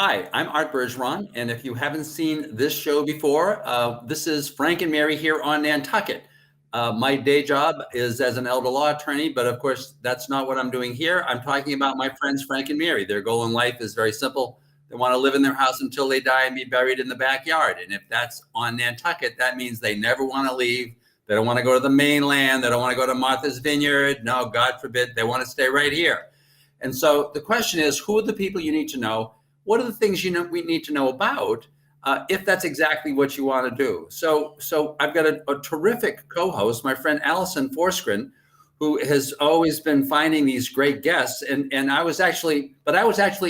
Hi, I'm Art Bergeron, and if you haven't seen this show before, this is Frank and Mary here on Nantucket. My day job is as an elder law attorney, but of course, that's not what I'm doing here. I'm talking about my friends Frank and Mary. Their goal in life is very simple. They want to live in their house until they die and be buried in the backyard. And if that's on Nantucket, that means they never want to leave. They don't want to go to the mainland. They don't want to go to Martha's Vineyard. No, God forbid, they want to stay right here. And so the question is, who are the people you need to know? What are the things we need to know about if that's exactly what you want to do? So I've got a terrific co-host, my friend Alison Forsgren, who has always been finding these great guests. And I was actually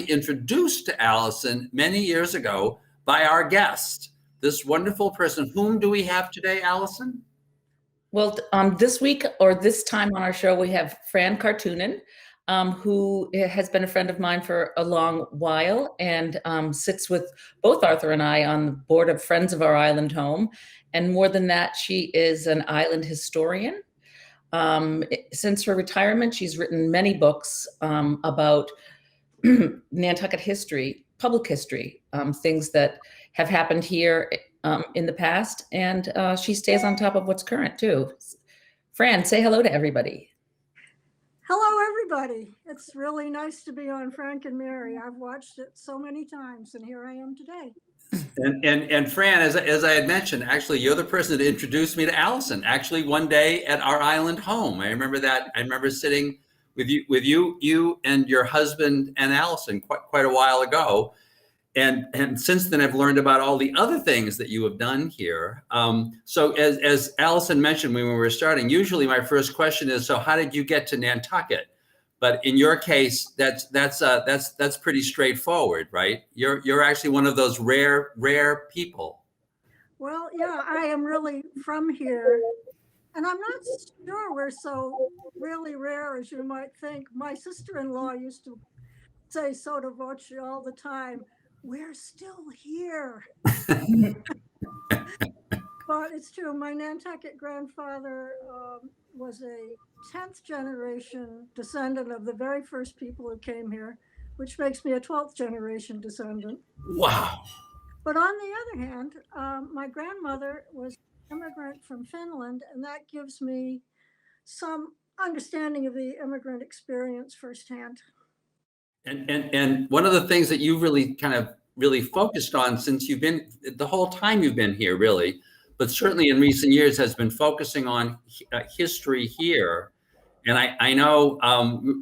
introduced to Alison many years ago by our guest, this wonderful person. Whom do we have today, Alison? Well, this week or this time on our show, we have Fran Karttunen, who has been a friend of mine for a long while and sits with both Arthur and I on the board of Friends of Our Island Home. And more than that, she is an island historian. Since her retirement, she's written many books about Nantucket history, public history, things that have happened here in the past. And she stays on top of what's current too. Fran, say hello to everybody. Hello, everybody. It's really nice to be on Frank and Mary. I've watched it so many times, and here I am today. And Fran, as I had mentioned, actually, you're the person that introduced me to Alison. Actually, one day at our island home, I remember that. I remember sitting with you and your husband and Alison quite a while ago. And since then, I've learned about all the other things that you have done here. So as Alison mentioned when we were starting, usually my first question is, so how did you get to Nantucket? But in your case, that's pretty straightforward, right? You're actually one of those rare people. Well, yeah, I am really from here. And I'm not sure we're so really rare as you might think. My sister-in-law used to say sotto voce all the time, we're still here. But it's true. My Nantucket grandfather was a 10th generation descendant of the very first people who came here, which makes me a 12th generation descendant. Wow. But on the other hand, my grandmother was an immigrant from Finland, and that gives me some understanding of the immigrant experience firsthand. And one of the things that you've really focused on since you've been the whole time you've been here, really, but certainly in recent years, has been focusing on history here. And I know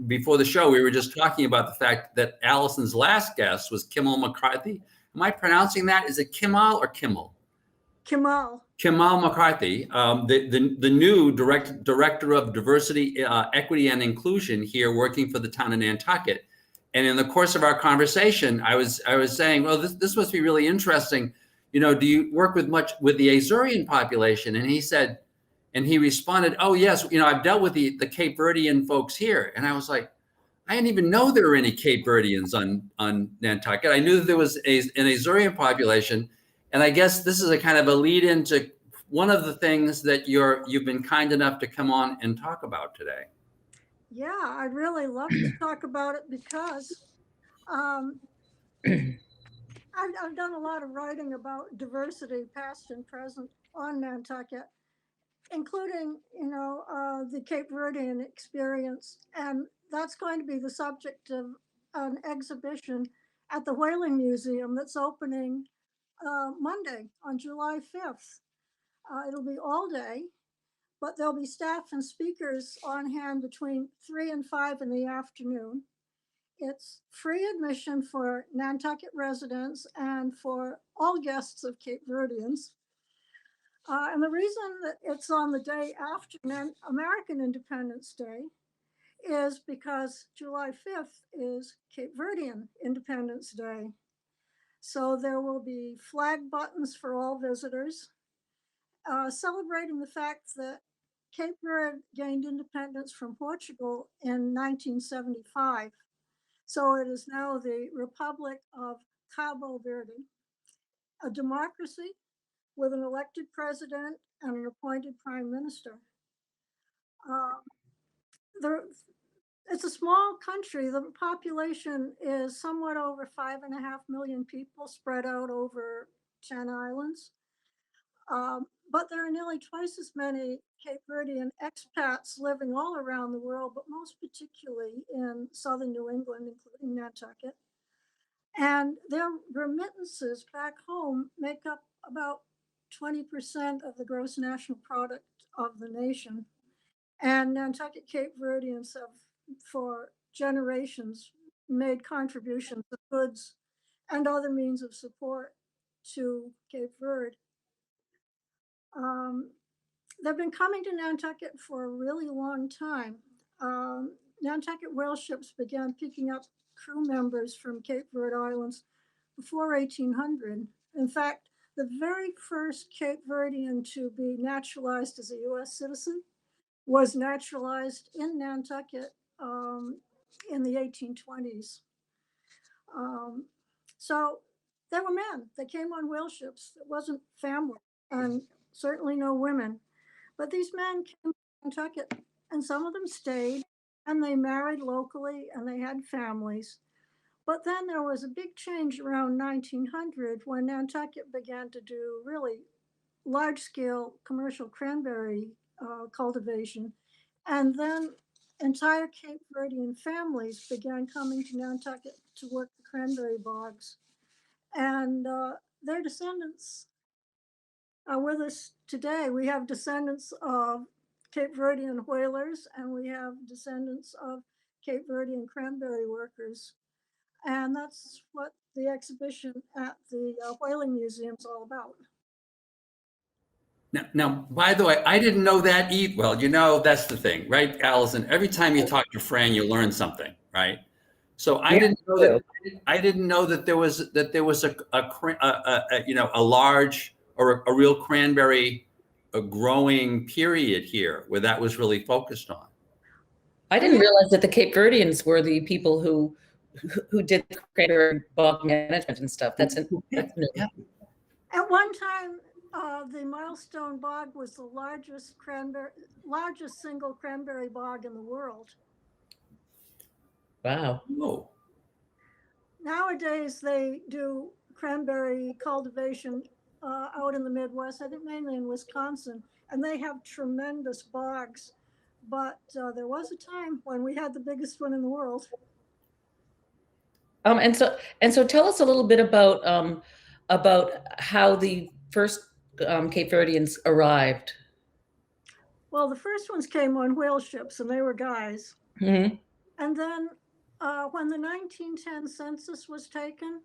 before the show, we were just talking about the fact that Alison's last guest was Kimmel McCarthy. Am I pronouncing that? Is it Kimmel or Kimmel? Kimmel. Kimmel McCarthy, the new director of diversity, equity, and inclusion here, working for the town of Nantucket. And in the course of our conversation, I was saying, well, this must be really interesting. You know, do you work with the azurian population? And he responded, oh yes, you know, I've dealt with the Cape Verdean folks here. And I was like, I didn't even know there were any Cape Verdeans on Nantucket. I knew that there was an azurian population. And I guess this is a kind of a lead into one of the things that you've been kind enough to come on and talk about today. Yeah, I'd really love to talk about it because I've done a lot of writing about diversity, past and present, on Nantucket, including, you know, the Cape Verdean experience. And that's going to be the subject of an exhibition at the Whaling Museum that's opening Monday on July 5th. It'll be all day, but there'll be staff and speakers on hand between 3 and 5 in the afternoon. It's free admission for Nantucket residents and for all guests of Cape Verdeans. And the reason that it's on the day after American Independence Day is because July 5th is Cape Verdean Independence Day. So there will be flag buttons for all visitors, celebrating the fact that Cape Verde gained independence from Portugal in 1975. So it is now the Republic of Cabo Verde, a democracy with an elected president and an appointed prime minister. It's a small country. The population is somewhat over 5.5 million people spread out over 10 islands. But there are nearly twice as many Cape Verdean expats living all around the world, but most particularly in southern New England, including Nantucket. And their remittances back home make up about 20% of the gross national product of the nation. And Nantucket Cape Verdeans have, for generations, made contributions of goods and other means of support to Cape Verde. They've been coming to Nantucket for a really long time. Nantucket whale ships began picking up crew members from Cape Verde Islands before 1800. In fact, the very first Cape Verdean to be naturalized as a US citizen was naturalized in Nantucket in the 1820s. So they were men. They came on whale ships. It wasn't family, and certainly no women. But these men came to Nantucket, and some of them stayed, and they married locally, and they had families. But then there was a big change around 1900 when Nantucket began to do really large-scale commercial cranberry cultivation. And then entire Cape Verdean families began coming to Nantucket to work the cranberry bogs. And their descendants are with us today. We have descendants of Cape Verdean whalers, and we have descendants of Cape Verdean cranberry workers. And that's what the exhibition at the Whaling Museum is all about. Now, by the way, I didn't know that either. Well, that's the thing, right, Allison? Every time you talk to Fran, you learn something, right? So I Yeah, didn't know true. that. I didn't know that there was a large or a real cranberry growing period here where that was really focused on. I didn't realize that the Cape Verdeans were the people who did the cranberry bog management and stuff. That's new. Yeah. At one time, the Milestone Bog was the largest single cranberry bog in the world. Wow. Oh. Nowadays, they do cranberry cultivation out in the Midwest, I think mainly in Wisconsin, and they have tremendous bogs. But there was a time when we had the biggest one in the world. And so tell us a little bit about how the first Cape Verdeans arrived. Well, the first ones came on whale ships, and they were guys. Mm-hmm. And then when the 1910 census was taken,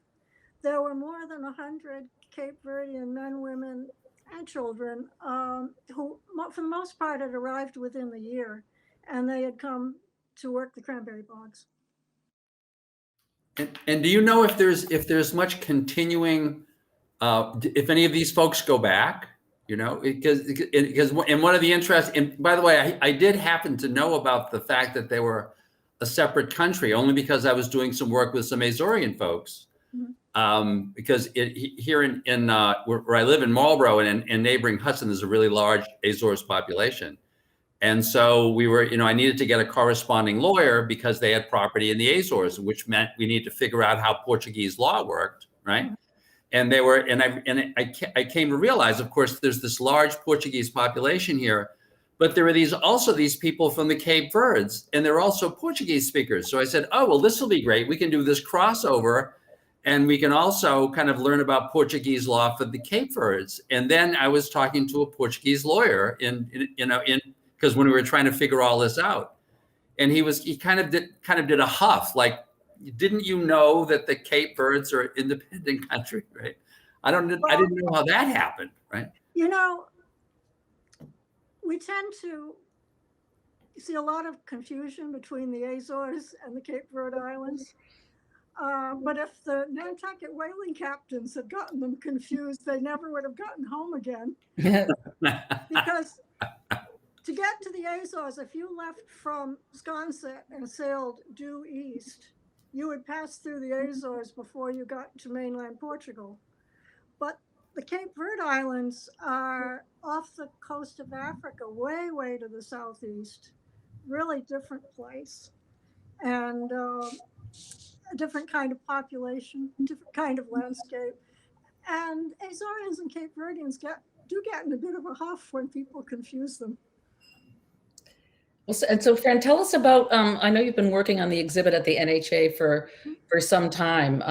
there were more than 100 Cape Verdean men, women, and children who, for the most part, had arrived within the year, and they had come to work the cranberry bogs. And do you know if there's much continuing, if any of these folks go back? Because one of the interests, and by the way, I did happen to know about the fact that they were a separate country only because I was doing some work with some Azurian folks. Mm-hmm. Because here in where I live in Marlborough and neighboring Hudson, there's a really large Azores population. And so I needed to get a corresponding lawyer because they had property in the Azores, which meant we need to figure out how Portuguese law worked, right? Mm-hmm. And I came to realize, of course, there's this large Portuguese population here, but there are these people from the Cape Verdes, and they're also Portuguese speakers. So I said, oh, well, this will be great. We can do this crossover, and we can also kind of learn about Portuguese law for the Cape Verdes. And then I was talking to a Portuguese lawyer because when we were trying to figure all this out, and he kind of did a huff, like, didn't you know that the Cape Verdes are an independent country, right? I didn't know how that happened, right? We tend to see a lot of confusion between the Azores and the Cape Verde Islands. But if the Nantucket whaling captains had gotten them confused, they never would have gotten home again. Because to get to the Azores, if you left from Sconset and sailed due east, you would pass through the Azores before you got to mainland Portugal. But the Cape Verde Islands are off the coast of Africa, way, way to the southeast. Really different place. and a different kind of population, different kind of landscape. And Azorians and Cape Verdeans do get in a bit of a huff when people confuse them. And so, Fran, tell us about, I know you've been working on the exhibit at the NHA for some time.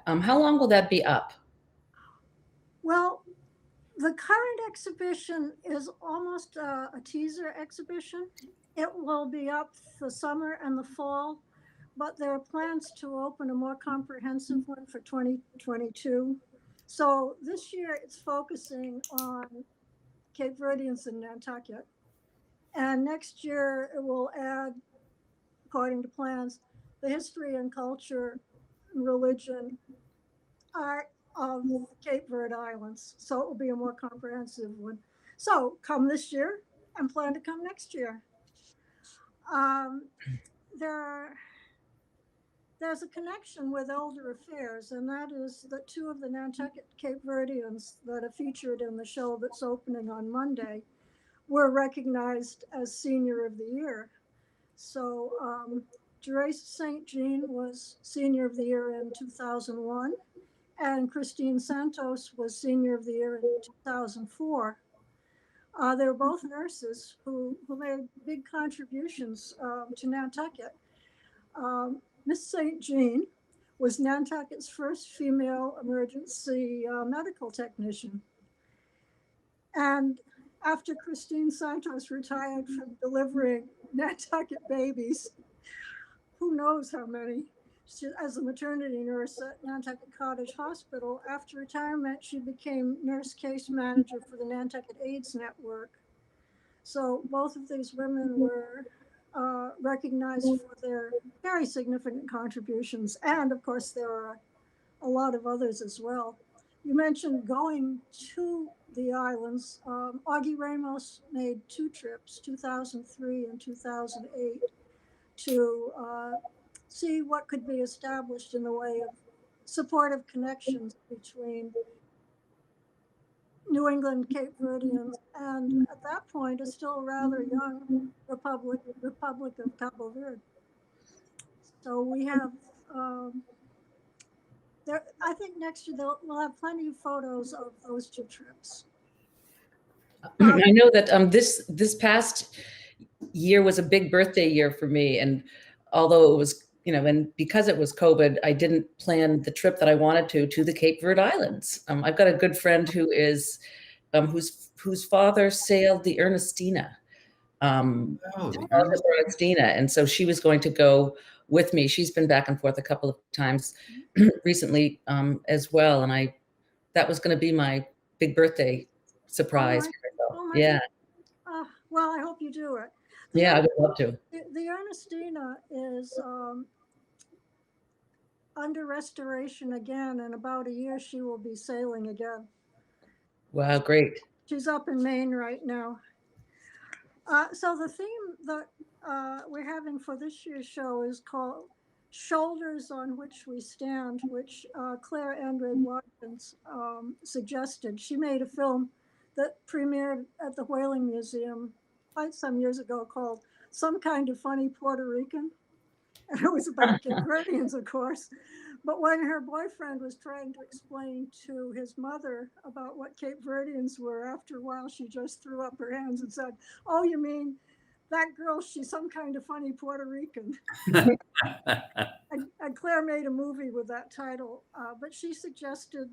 How long will that be up? Well, the current exhibition is almost a teaser exhibition. It will be up the summer and the fall, but there are plans to open a more comprehensive one for 2022. So this year it's focusing on Cape Verdeans and Nantucket. And next year it will add, according to plans, the history and culture, religion, art of the Cape Verde Islands. So it will be a more comprehensive one. So come this year and plan to come next year. There's a connection with elder affairs, and that is that two of the Nantucket Cape Verdeans that are featured in the show that's opening on Monday were recognized as Senior of the Year. So Gerace St. Jean was Senior of the Year in 2001, and Christine Santos was Senior of the Year in 2004. They were both nurses who made big contributions to Nantucket. Miss St. Jean was Nantucket's first female emergency medical technician. And after Christine Santos retired from delivering Nantucket babies, who knows how many, as a maternity nurse at Nantucket Cottage Hospital, after retirement, she became nurse case manager for the Nantucket AIDS Network. So both of these women were recognized for their very significant contributions. And of course, there are a lot of others as well. You mentioned going to the islands. Augie Ramos made 2 trips, 2003 and 2008, to see what could be established in the way of supportive connections between New England Cape Verdeans and, at that point, a still rather young Republic of Cabo Verde. So we have, I think next year we'll have plenty of photos of those 2 trips. I know that this past year was a big birthday year for me, and although it was, and because it was COVID, I didn't plan the trip that I wanted to the Cape Verde Islands. I've got a good friend who is whose father sailed the Ernestina, and so she was going to go with me. She's been back and forth a couple of times recently as well, and that was going to be my big birthday surprise. Yeah. Well, I hope you do it. Yeah, I would love to. The Ernestina is under restoration again. In about a year, she will be sailing again. Wow, great. She's up in Maine right now. So the theme that we're having for this year's show is called Shoulders on Which We Stand, which Claire Andrade Watkins suggested. She made a film that premiered at the Whaling Museum quite some years ago called Some Kind of Funny Puerto Rican. And it was about Cape Verdeans, of course. But when her boyfriend was trying to explain to his mother about what Cape Verdeans were, after a while she just threw up her hands and said, "Oh, you mean that girl, she's some kind of funny Puerto Rican." and Claire made a movie with that title, but she suggested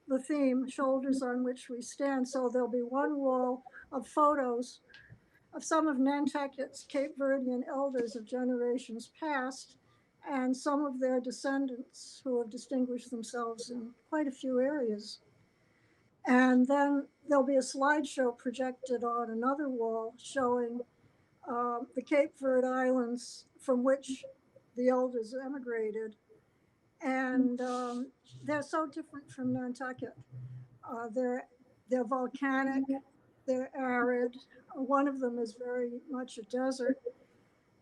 the theme, Shoulders on Which We Stand. So there'll be one wall of photos of some of Nantucket's Cape Verdean elders of generations past, and some of their descendants who have distinguished themselves in quite a few areas. And then there'll be a slideshow projected on another wall showing the Cape Verde Islands from which the elders emigrated. And they're so different from Nantucket. They're volcanic, they're arid. One of them is very much a desert.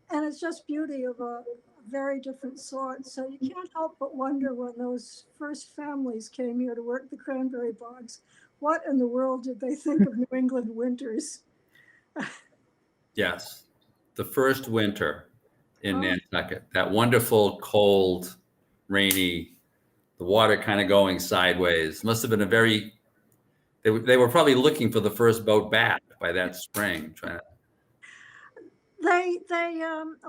And it's just beauty of a very different sort. So you can't help but wonder, when those first families came here to work the cranberry bogs, what in the world did they think of New England winters? Yes, the first winter. in Nantucket. That wonderful, cold, rainy, the water kind of going sideways. Must have been a very, they were probably looking for the first boat back by that spring. A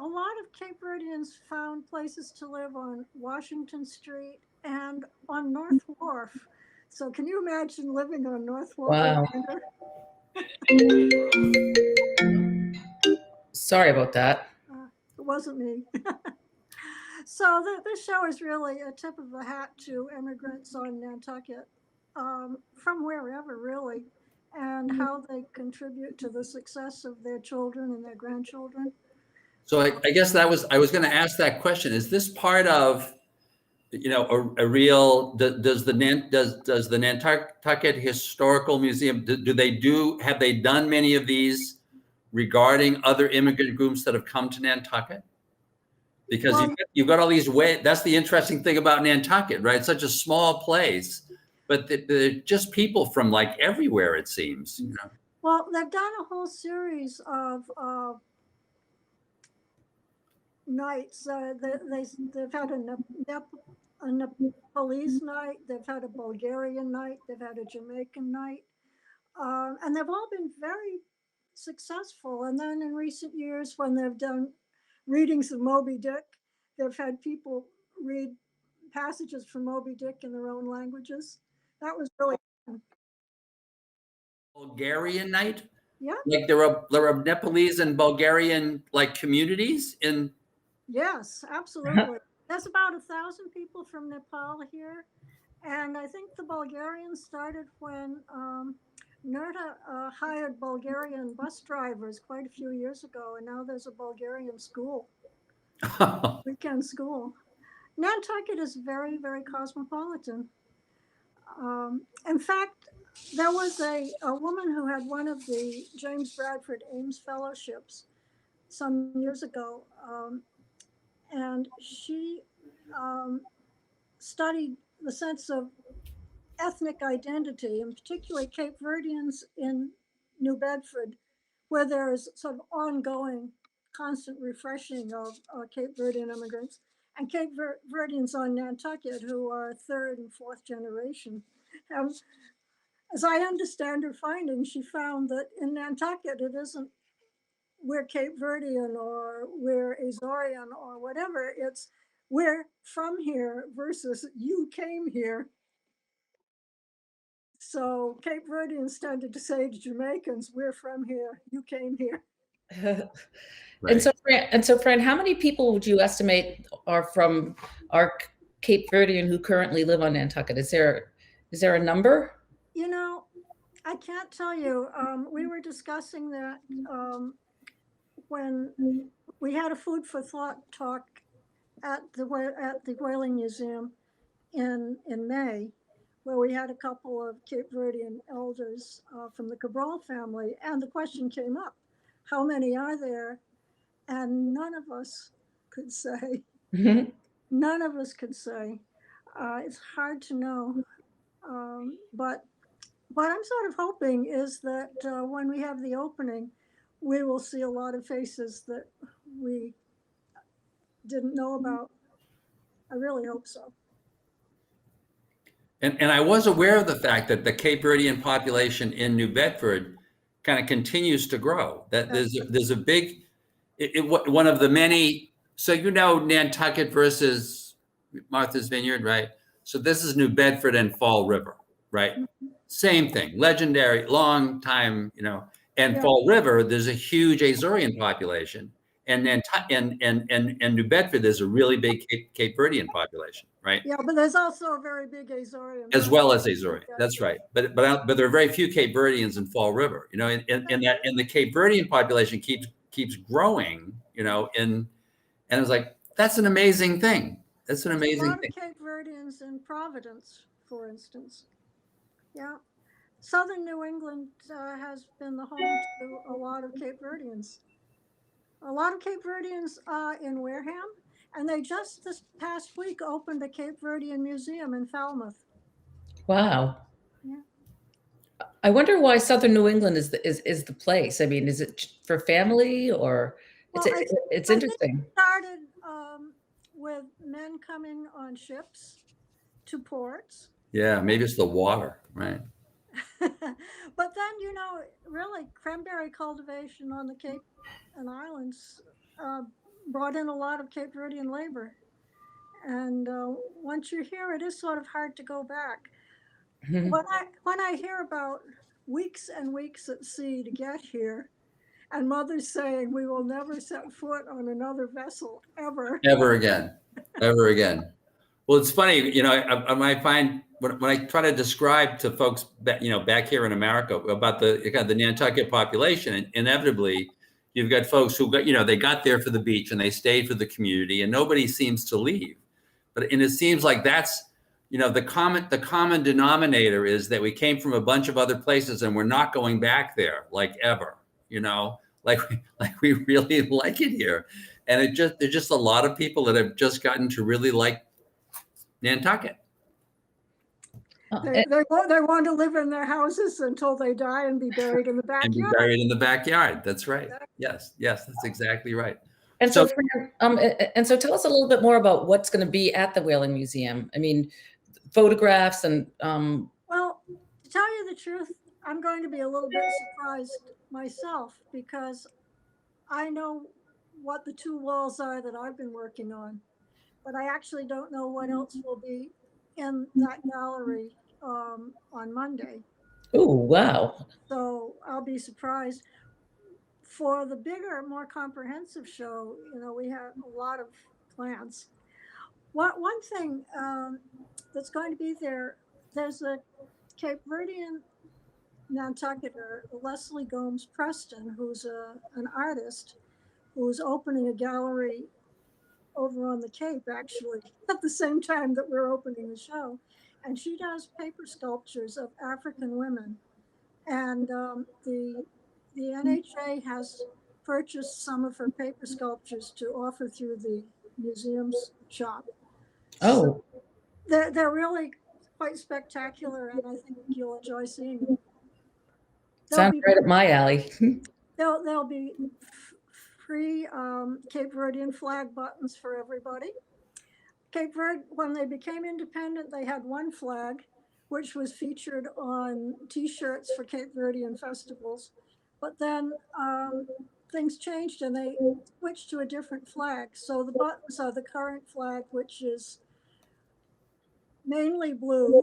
lot of Cape Verdeans found places to live on Washington Street and on North Wharf. So can you imagine living on North Wharf Wow. in winter? Sorry about that. It wasn't me. So this show is really a tip of the hat to immigrants on Nantucket, from wherever really, and how they contribute to the success of their children and their grandchildren. So I guess I was going to ask that question. Is this part of, a real, does the Nantucket Historical Museum, have they done many of these regarding other immigrant groups that have come to Nantucket? Because you've got all these ways. That's the interesting thing about Nantucket, right? It's such a small place, but they're just people from like everywhere, it seems. Well, they've done a whole series of nights. They've had a Nepalese night. They've had a Bulgarian night. They've had a Jamaican night, and they've all been very successful. And then in recent years, when they've done readings of Moby Dick, they've had people read passages from Moby Dick in their own languages. That was really fun. Bulgarian night? Yeah. Like there are Nepalese and Bulgarian like communities in. Yes, absolutely. There's about 1,000 people from Nepal here. And I think the Bulgarians started when NERTA hired Bulgarian bus drivers quite a few years ago, and now there's a Bulgarian school, weekend school. Nantucket is very, very cosmopolitan. In fact, there was a woman who had one of the James Bradford Ames Fellowships some years ago, and she studied the sense of ethnic identity, and particularly Cape Verdeans in New Bedford, where there is sort of ongoing, constant refreshing of Cape Verdean immigrants, and Cape Verdeans on Nantucket, who are third and fourth generation. As I understand her findings, she found that in Nantucket, it isn't we're Cape Verdean or we're Azurian or whatever. It's we're from here versus you came here. So Cape Verdeans tended to say to Jamaicans, we're from here, you came here. Right. And so, Fran, how many people would you estimate are from our Cape Verdean who currently live on Nantucket? Is there a number? I can't tell you. We were discussing that when we had a food for thought talk at the Whaling Museum in May, where we had a couple of Cape Verdean elders from the Cabral family, and the question came up, how many are there? And none of us could say. None of us could say. It's hard to know. But what I'm sort of hoping is that when we have the opening, we will see a lot of faces that we didn't know about. I really hope so. And I was aware of the fact that the Cape Verdean population in New Bedford kind of continues to grow. That there's a big, one of the many. So Nantucket versus Martha's Vineyard, right? So this is New Bedford and Fall River, right? Mm-hmm. Same thing, legendary, long time, And Fall River, there's a huge Azurian population, and New Bedford, there's a really big Cape Verdean population, right? Yeah, but there's also a very big Azurian. As well as Azurian, that's right. But there are very few Cape Verdeans in Fall River, and the Cape Verdean population keeps growing, and it's like that's an amazing thing. That's an amazing thing. A lot of Cape Verdeans in Providence, for instance. Yeah. Southern New England has been the home to a lot of Cape Verdeans. A lot of Cape Verdeans in Wareham, and they just this past week opened a Cape Verdean museum in Falmouth. Wow. Yeah. I wonder why Southern New England is the place. I mean, is it for family or Well, It's I think interesting. it started with men coming on ships to ports. Yeah, maybe it's the water, right? But then, really, cranberry cultivation on the Cape and Islands uh, brought in a lot of Cape Verdean labor. And once you're here, it is sort of hard to go back. When I hear about weeks and weeks at sea to get here, and mothers saying we will never set foot on another vessel ever. Ever again, ever again. Well, it's funny, I find when I try to describe to folks back here in America about the Nantucket population, and inevitably you've got folks who they got there for the beach and they stayed for the community, and nobody seems to leave. And it seems like that's the common denominator is that we came from a bunch of other places and we're not going back there like ever. Like we really like it here, and there's just a lot of people that have just gotten to really like Nantucket. They want to live in their houses until they die and be buried in the backyard. And be buried in the backyard. That's right. Yes, that's exactly right. And so tell us a little bit more about what's going to be at the Whaling Museum. I mean, photographs and. Well, to tell you the truth, I'm going to be a little bit surprised myself because I know what the two walls are that I've been working on, but I actually don't know what else will be in that gallery on Monday. Oh, wow. So I'll be surprised. For the bigger, more comprehensive show, we have a lot of plans. One thing that's going to be there's a Cape Verdean Nantucketer, Leslie Gomes Preston, who's an artist who's opening a gallery over on the Cape, actually, at the same time that we're opening the show. And she does paper sculptures of African women. And the NHA has purchased some of her paper sculptures to offer through the museum's shop. Oh. So they're really quite spectacular, and I think you'll enjoy seeing them. Sounds right up my alley. There'll be free Cape Verdean flag buttons for everybody. Cape Verde, when they became independent, they had one flag, which was featured on T-shirts for Cape Verdean festivals. But then things changed and they switched to a different flag. So the buttons are the current flag, which is mainly blue.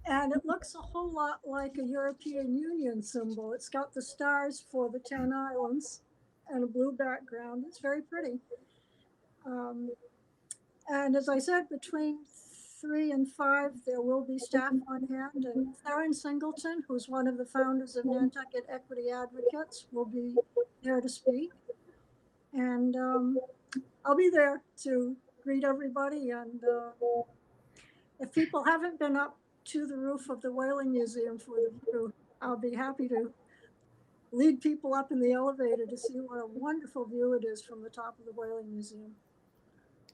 And it looks a whole lot like a European Union symbol. It's got the stars for the 10 islands and a blue background. It's very pretty. And as I said, between 3 and 5, there will be staff on hand. And Fran Singleton, who's one of the founders of Nantucket Equity Advocates, will be there to speak. And I'll be there to greet everybody. And if people haven't been up to the roof of the Whaling Museum for the view, I'll be happy to lead people up in the elevator to see what a wonderful view it is from the top of the Whaling Museum.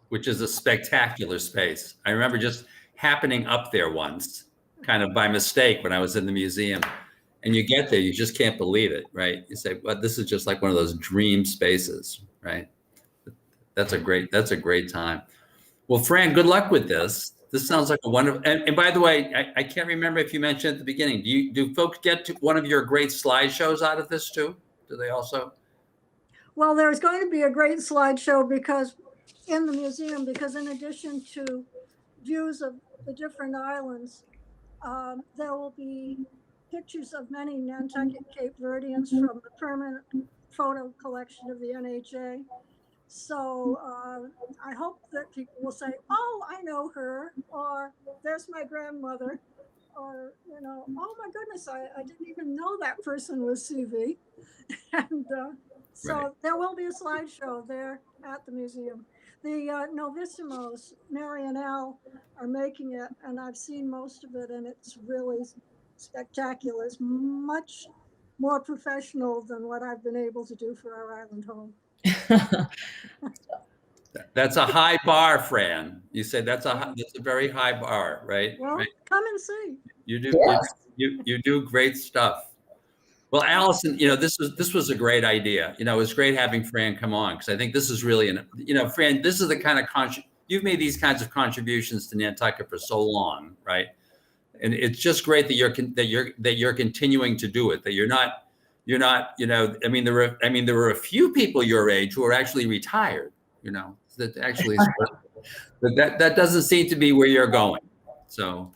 Which is a spectacular space. I remember just happening up there once, kind of by mistake when I was in the museum. And you get there, you just can't believe it, right? You say, well, this is just like one of those dream spaces, right? That's a great time. Well, Fran, good luck with this. This sounds like a wonderful, and by the way, I can't remember if you mentioned at the beginning, do folks get to one of your great slideshows out of this too? Do they also? Well, there's going to be a great slideshow in the museum, because in addition to views of the different islands, there will be pictures of many Nantucket Cape Verdeans from the permanent photo collection of the NHA. So I hope that people will say, oh, I know her, or there's my grandmother, or, oh my goodness, I didn't even know that person was CV. And so right. There will be a slideshow there at the museum. The Novissimos, Mary and Al, are making it, and I've seen most of it, and it's really spectacular. It's much more professional than what I've been able to do for our island home. That's a high bar, Fran. You said that's a very high bar, right? Well, right? Come and see. You do you do great stuff. Well, Alison, this was a great idea. It was great having Fran come on, because I think this is really Fran, this is the kind of you've made these kinds of contributions to Nantucket for so long, right? And it's just great that you're continuing to do it. That you're not. There were a few people your age who are actually retired. That actually, that doesn't seem to be where you're going. So.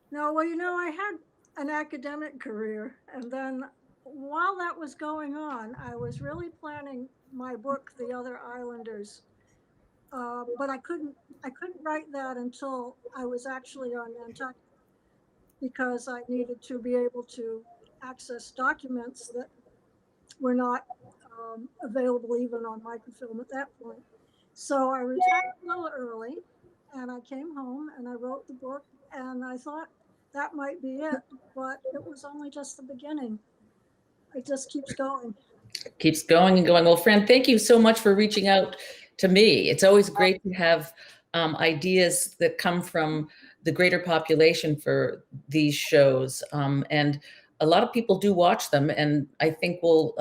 No, well, I had an academic career, and then while that was going on, I was really planning my book, The Other Islanders, but I couldn't write that until I was actually on Nantucket, because I needed to be able to access documents that were not available even on microfilm at that point. So I retired a little early, and I came home and I wrote the book, and I thought that might be it, but it was only just the beginning. It just keeps going. Keeps going and going. Well, Fran, thank you so much for reaching out to me. It's always great to have ideas that come from the greater population for these shows. And a lot of people do watch them, and I think we'll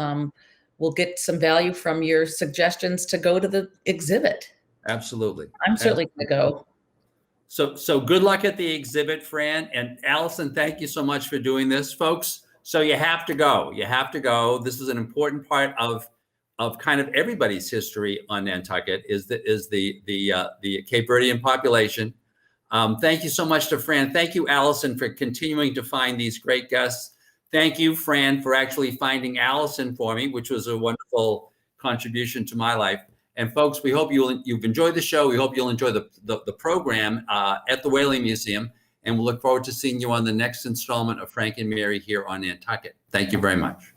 get some value from your suggestions to go to the exhibit. Absolutely. I'm certainly going to go. So good luck at the exhibit, Fran. And Alison, thank you so much for doing this, folks. So you have to go. You have to go. This is an important part of kind of everybody's history on Nantucket, is the Cape Verdean population. Thank you so much to Fran. Thank you, Alison, for continuing to find these great guests. Thank you, Fran, for actually finding Alison for me, which was a wonderful contribution to my life. And folks, we hope you've enjoyed the show. We hope you'll enjoy the program at the Whaling Museum. And we'll look forward to seeing you on the next installment of Frank and Mary here on Nantucket. Thank you very much.